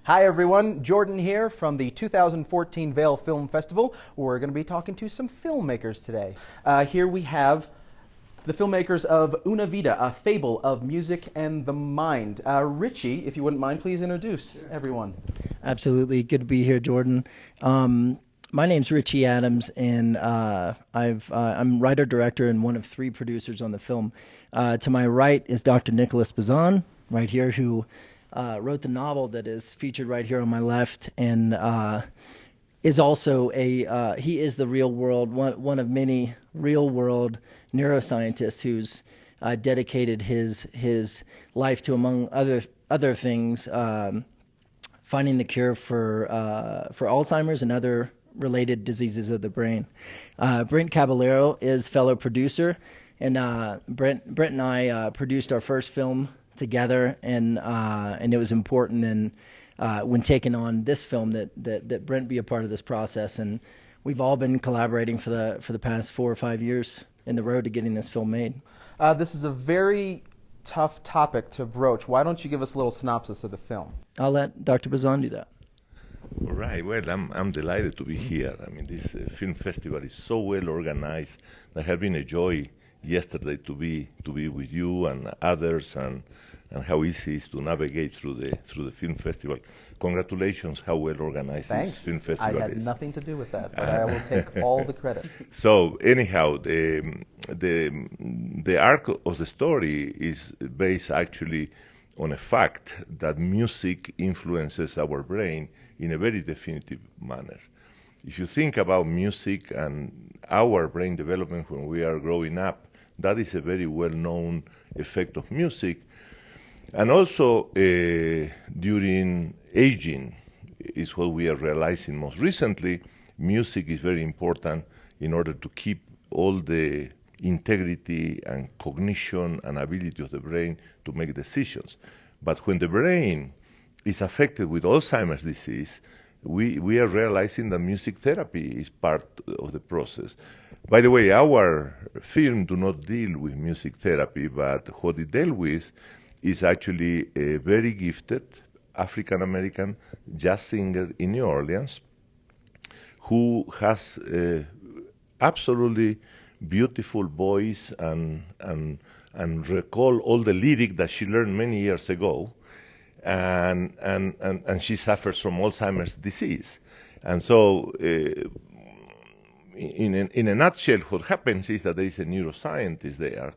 Hi everyone, Jordan here from the 2014 Vail Film Festival. We're going to be talking to some filmmakers today. Here we have the filmmakers of Una Vida, a fable of music and the mind. Richie, if you wouldn't mind, please introduce everyone. Absolutely. Good to be here, Jordan. My name's Richie Adams, and I'm writer-director and one of three producers on the film. To my right is Dr. Nicholas Bazan, right here, who wrote the novel that is featured right here on my left, and is also he is the real world, one of many real-world neuroscientists who's dedicated his life to, among other things, finding the cure for Alzheimer's and other related diseases of the brain. Brent Caballero is fellow producer, and Brent and I produced our first film together, and it was important when taking on this film that Brent be a part of this process, and we've all been collaborating for the past 4 or 5 years in the road to getting this film made. This is a very tough topic to broach. Why don't you give us a little synopsis of the film? I'll let Dr. Bazan do that. All right. Well, I'm delighted to be here. I mean, this film festival is so well organized. It has been a joy yesterday to be with you and others, and how easy it is to navigate through the film festival. Congratulations, how well organized Thanks. this film festival is. I had nothing to do with that, but I will take all the credit. So anyhow, the arc of the story is based actually on a fact that music influences our brain in a very definitive manner. If you think about music and our brain development when we are growing up, that is a very well-known effect of music. And also during aging is what we are realizing most recently. Music is very important in order to keep all the integrity and cognition and ability of the brain to make decisions. But when the brain is affected with Alzheimer's disease, we are realizing that music therapy is part of the process. By the way, our film do not deal with music therapy, but what it dealt with is actually a very gifted African-American jazz singer in New Orleans who has absolutely beautiful voice and recall all the lyrics that she learned many years ago, and she suffers from Alzheimer's disease. And so in a nutshell, what happens is that there is a neuroscientist there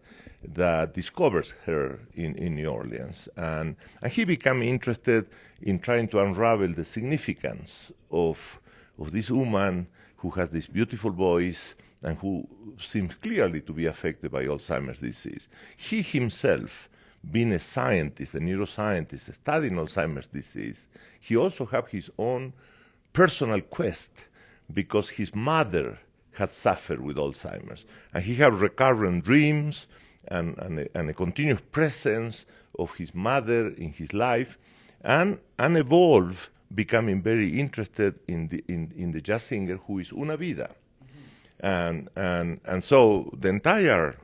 that discovers her in New Orleans, and he became interested in trying to unravel the significance of this woman who has this beautiful voice and who seems clearly to be affected by Alzheimer's disease. He himself, being a scientist, a neuroscientist, studying Alzheimer's disease, he also had his own personal quest because his mother had suffered with Alzheimer's. And he had recurrent dreams and a continuous presence of his mother in his life, and evolved, becoming very interested in the jazz singer who is Una Vida. And so the entire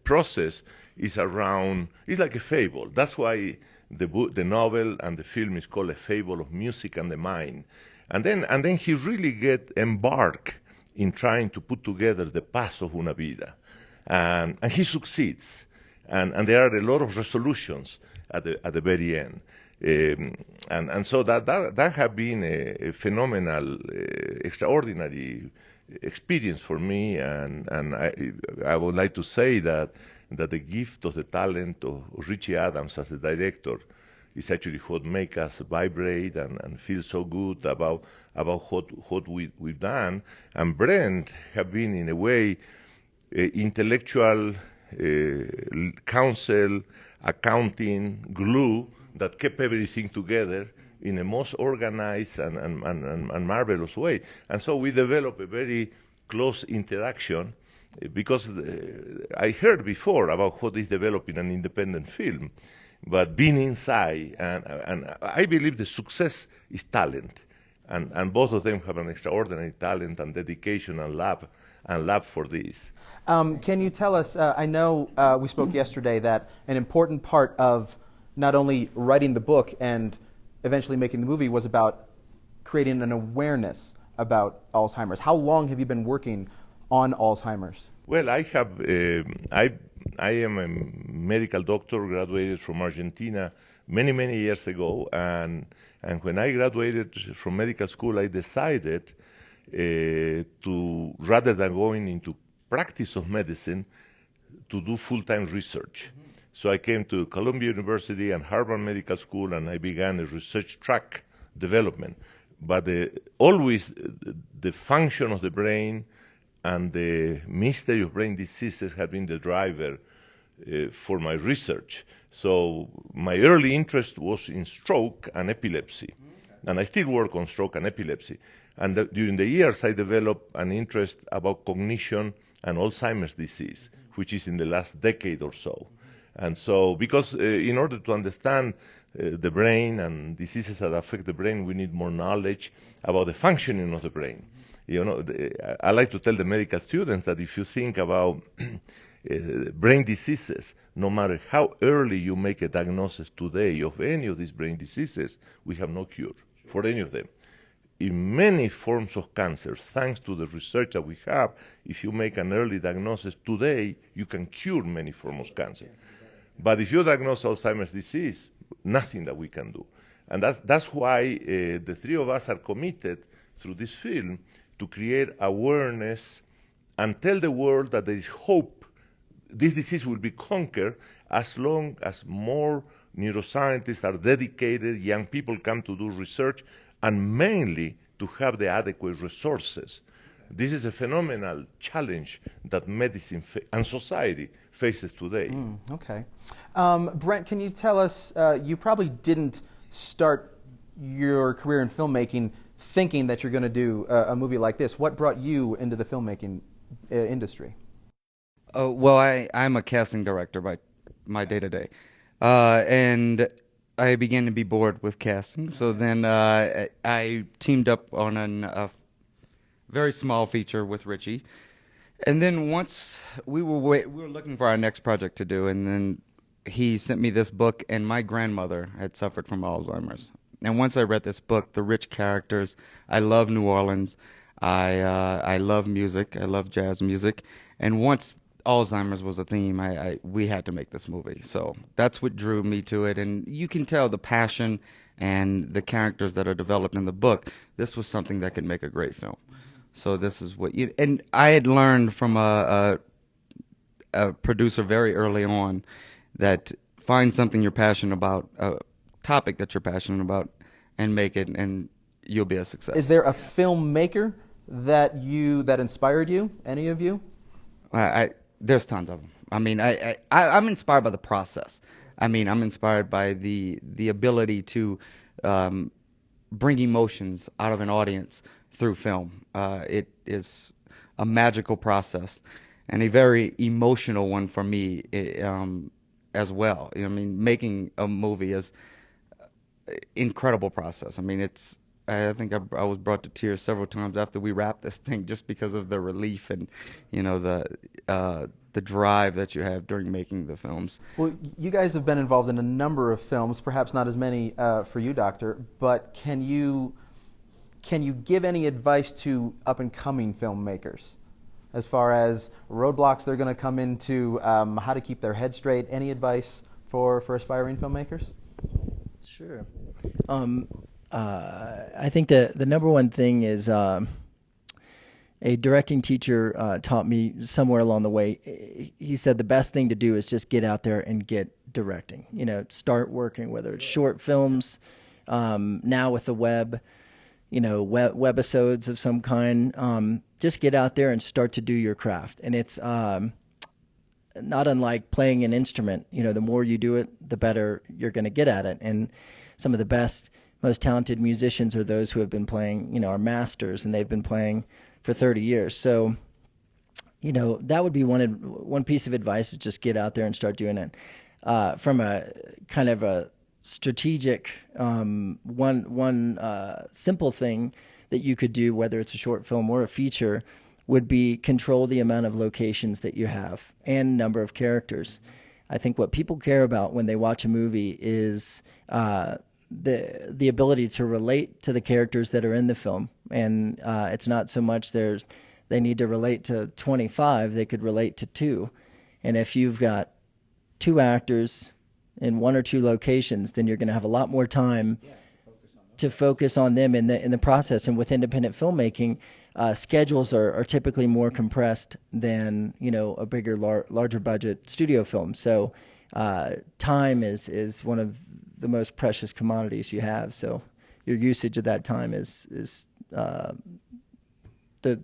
process is around, it's like a fable. That's why the novel and the film is called A Fable of Music and the Mind. And then he really embarked in trying to put together the past of Una Vida. And he succeeds. And there are a lot of resolutions at the very end. And so that has been a phenomenal, extraordinary experience for me, and I would like to say that the gift of the talent of Richie Adams as a director is actually what makes us vibrate and feel so good about what we've done. And Brent have been, in a way, intellectual counsel, accounting, glue that kept everything together in a most organized and marvelous way. And so we developed a very close interaction because I heard before about what is developing an independent film, but being inside, and I believe the success is talent. And both of them have an extraordinary talent and dedication and love for this. Can you tell us, I know we spoke yesterday that an important part of not only writing the book and eventually making the movie was about creating an awareness about Alzheimer's. How long have you been working on Alzheimer's? Well, I am a medical doctor, graduated from Argentina many years ago, and when I graduated from medical school, I decided to, rather than going into practice of medicine, to do full-time research. So I came to Columbia University and Harvard Medical School, and I began a research track development. But always the function of the brain and the mystery of brain diseases have been the driver for my research. So my early interest was in stroke and epilepsy, and I still work on stroke and epilepsy. And during the years, I developed an interest about cognition and Alzheimer's disease, which is in the last decade or so. And so, because in order to understand the brain and diseases that affect the brain, we need more knowledge about the functioning of the brain. You know, I like to tell the medical students that if you think about brain diseases, no matter how early you make a diagnosis today of any of these brain diseases, we have no cure for any of them. In many forms of cancer, thanks to the research that we have, if you make an early diagnosis today, you can cure many forms of cancer. But if you diagnose Alzheimer's disease, nothing that we can do. And that's why the three of us are committed through this film to create awareness and tell the world that there is hope. This disease will be conquered as long as more neuroscientists are dedicated, young people come to do research, and mainly to have the adequate resources. This is a phenomenal challenge that medicine and society faces today. Okay. Brent, can you tell us, you probably didn't start your career in filmmaking thinking that you're going to do a movie like this. What brought you into the filmmaking industry? Well, I'm a casting director by my day-to-day. And I began to be bored with casting, so then I teamed up on a very small feature with Richie. And then once we were looking for our next project to do, and then he sent me this book, and my grandmother had suffered from Alzheimer's. And once I read this book, the rich characters, I love New Orleans, I love music, I love jazz music, and once Alzheimer's was a theme, we had to make this movie. So that's what drew me to it, and you can tell the passion and the characters that are developed in the book. This was something that could make a great film. So this is what you, and I had learned from a producer very early on that find something you're passionate about, a topic that you're passionate about, and make it, and you'll be a success. Is there a filmmaker that inspired you? Any of you? There's tons of them. I mean, I'm inspired by the process. I mean, I'm inspired by the ability to bring emotions out of an audience through film. It is a magical process and a very emotional one for me as well. I mean, making a movie is an incredible process. I mean, I think I was brought to tears several times after we wrapped this thing, just because of the relief and, you know, the drive that you have during making the films. Well, you guys have been involved in a number of films, perhaps not as many for you, Doctor, but can you give any advice to up-and-coming filmmakers as far as roadblocks they're going to come into, how to keep their head straight? Any advice for aspiring filmmakers? Sure. I think the number one thing is a directing teacher taught me somewhere along the way. He said the best thing to do is just get out there and get directing. You know, start working, whether it's short films, now with the web, you know, webisodes of some kind. Just get out there and start to do your craft. And it's not unlike playing an instrument. You know, the more you do it, the better you're going to get at it. And some of the best, most talented musicians are those who have been playing, you know, are masters, and they've been playing for 30 years. So, you know, that would be one piece of advice, is just get out there and start doing it. From a kind of a strategic, one simple thing that you could do, whether it's a short film or a feature, would be control the amount of locations that you have and number of characters. I think what people care about when they watch a movie is the ability to relate to the characters that are in the film, and it's not so much they need to relate to 25, they could relate to 2. And if you've got 2 actors in 1 or 2 locations, then you're going to have a lot more time to focus on them in the process. And with independent filmmaking, schedules are typically more compressed than, you know, a bigger, larger budget studio film. So time is one of the most precious commodities you have. So your usage of that time is the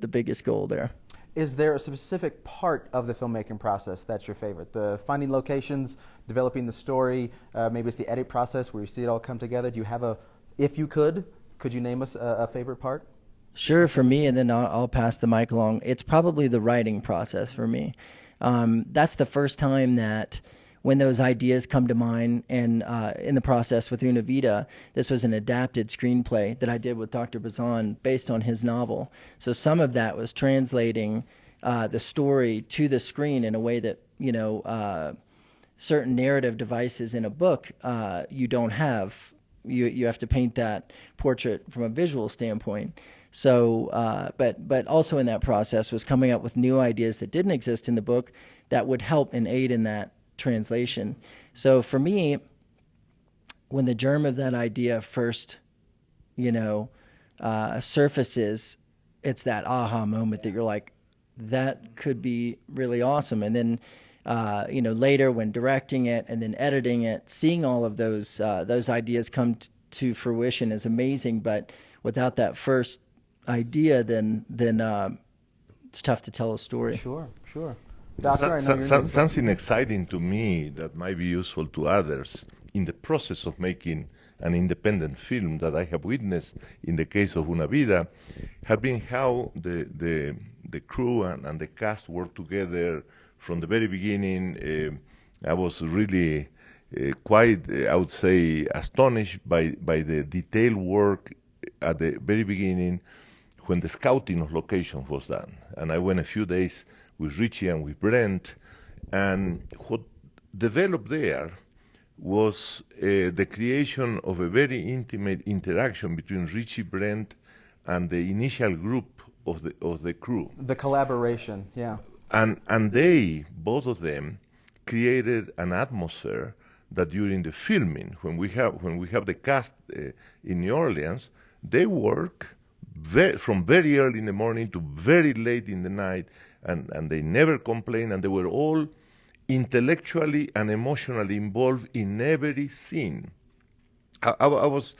biggest goal there. Is there a specific part of the filmmaking process that's your favorite? The finding locations, developing the story, maybe it's the edit process where you see it all come together. Do you have if you could you name us a favorite part? Sure, for me, and then I'll pass the mic along. It's probably the writing process for me. That's the first time that when those ideas come to mind, and in the process with Una Vida, this was an adapted screenplay that I did with Dr. Bazan based on his novel. So some of that was translating the story to the screen in a way that, you know, certain narrative devices in a book you don't have. You have to paint that portrait from a visual standpoint. So, but also in that process was coming up with new ideas that didn't exist in the book that would help and aid in that translation. So for me, when the germ of that idea first, you know, surfaces, it's that aha moment that you're like, that could be really awesome. And then, you know, later when directing it and then editing it, seeing all of those ideas come to fruition is amazing. But without that first idea, then it's tough to tell a story. Sure. Doctor, I know something exciting to me that might be useful to others in the process of making an independent film that I have witnessed in the case of Una Vida have been how the crew and the cast worked together from the very beginning. I was really quite, I would say, astonished by the detailed work at the very beginning when the scouting of locations was done. And I went a few days with Richie and with Brent, and what developed there was the creation of a very intimate interaction between Richie, Brent, and the initial group of the crew. The collaboration, yeah. And they, both of them, created an atmosphere that during the filming, when we have the cast in New Orleans, they work from very early in the morning to very late in the night, and they never complain, and they were all intellectually and emotionally involved in every scene. I was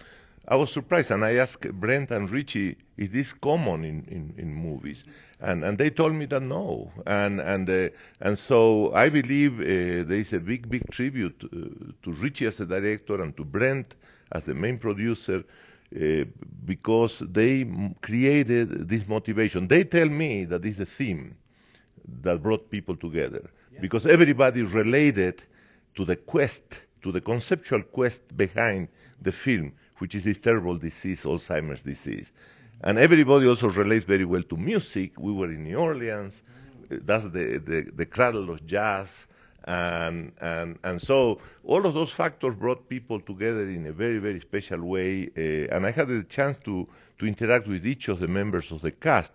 surprised, and I asked Brent and Richie, is this common in movies? And they told me that no. And so I believe there is a big tribute to Richie as a director and to Brent as the main producer, because they created this motivation. They tell me that this is a theme that brought people together, because everybody related to the quest, to the conceptual quest behind the film, which is this terrible disease, Alzheimer's disease. And everybody also relates very well to music. We were in New Orleans. That's the cradle of jazz. And so all of those factors brought people together in a very special way. And I had the chance to interact with each of the members of the cast.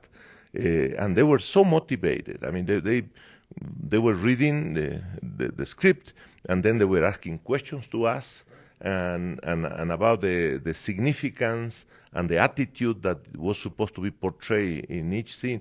And they were so motivated. I mean, they were reading the script, and then they were asking questions to us and about the significance and the attitude that was supposed to be portrayed in each scene.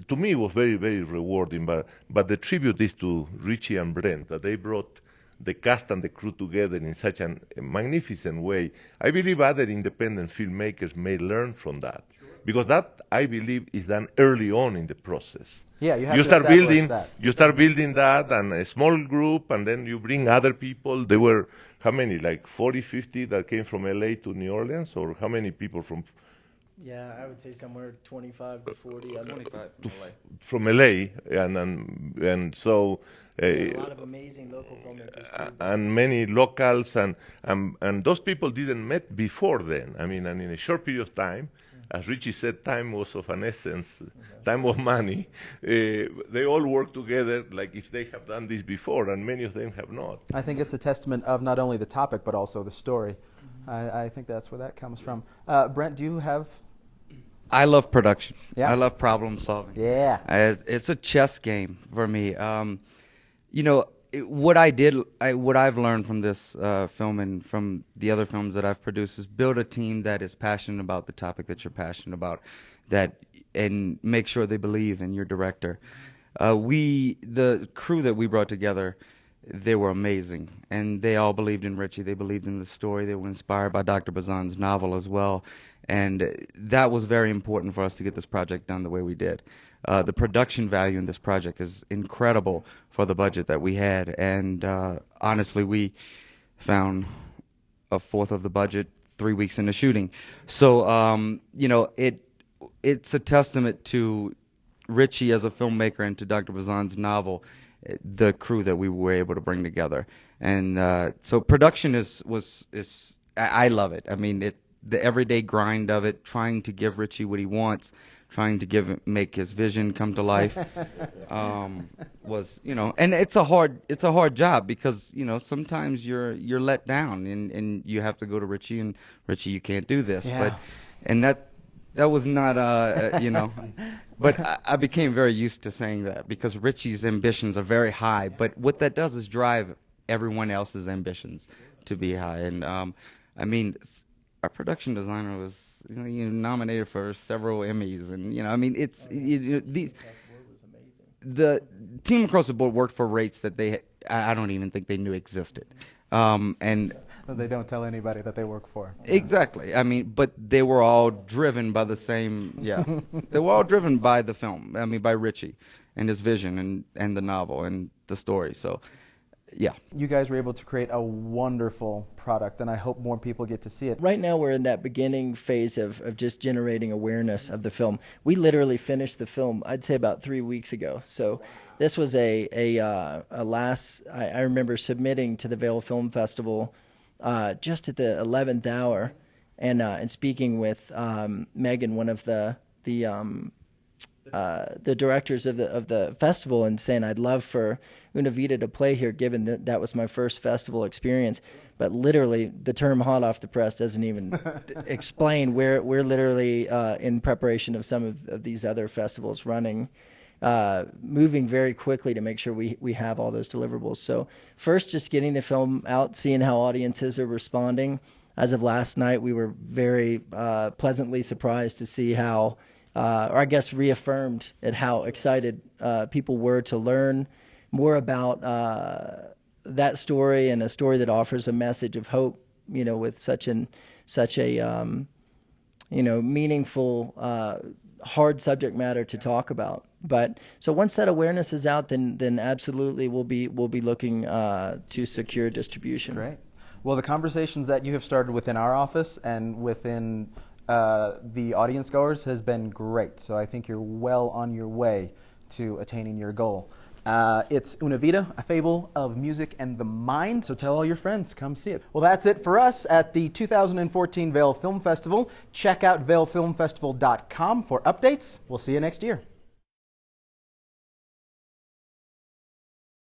To me, it was very rewarding. But the tribute is to Richie and Brent, that they brought the cast and the crew together in such a magnificent way. I believe other independent filmmakers may learn from that. Because that, I believe, is done early on in the process. Yeah, you have to start building that. You start building that, and a small group, and then you bring other people. There were, how many, like 40, 50 that came from LA to New Orleans, or how many people from? Yeah, I would say somewhere 25 to 40. 25 from LA, and so. A lot of amazing local filmmakers too. And many locals, and those people didn't met before then. I mean, and in a short period of time, as Richie said, time was of an essence, time was money. They all work together like if they have done this before, and many of them have not. I think it's a testament of not only the topic, but also the story. I think that's where that comes from. Brent, do you have? I love production. Yeah. I love problem solving. Yeah. It's a chess game for me. You know, what I've learned from this film and from the other films that I've produced is build a team that is passionate about the topic that you're passionate about, and make sure they believe in your director. The crew that we brought together, they were amazing, and they all believed in Richie. They believed in the story. They were inspired by Dr. Bazan's novel as well, and that was very important for us to get this project done the way we did. The production value in this project is incredible for the budget that we had, and honestly, we found a fourth of the budget 3 weeks into shooting. So, you know, it's a testament to Richie as a filmmaker and to Dr. Bazan's novel, the crew that we were able to bring together. And so production I love it. I mean, the everyday grind of it, trying to give Richie what he wants, trying to make his vision come to life, was, you know, and it's a hard job because, you know, sometimes you're let down and you have to go to Richie and Richie, you can't do this. Yeah. And that was not, you know, but I became very used to saying that because Richie's ambitions are very high, but what that does is drive everyone else's ambitions to be high. And I mean, our production designer was, you know, nominated for several Emmys, and, you know, I mean, the team across the board worked for rates that I don't even think they knew existed. And They don't tell anybody that they work for. exactly. I mean, but they were all driven by the same, yeah. They were all driven by the film. I mean, by Richie and his vision and the novel and the story. So, yeah. You guys were able to create a wonderful product, and I hope more people get to see it. Right now we're in that beginning phase of just generating awareness of the film. We literally finished the film, I'd say, about 3 weeks ago. So this was a last, I remember submitting to the Vail Film Festival just at the 11th hour, and speaking with Megan, one of the directors of the festival, and saying I'd love for Una Vida to play here, given that was my first festival experience. But literally, the term "hot off the press" doesn't even explain. We're literally in preparation of some of these other festivals running, moving very quickly to make sure we have all those deliverables. So first, just getting the film out, seeing how audiences are responding. As of last night, we were very pleasantly surprised to see how, or I guess reaffirmed at how excited people were to learn more about that story, and a story that offers a message of hope, you know, with such a you know, meaningful, hard subject matter to talk about. But so once that awareness is out, then absolutely we'll be looking to secure distribution. Great. Well, the conversations that you have started within our office and within the audience goers has been great. So I think you're well on your way to attaining your goal. It's Una Vida, a fable of music and the mind. So tell all your friends, come see it. Well, that's it for us at the 2014 Vail Film Festival. Check out vailfilmfestival.com for updates. We'll see you next year.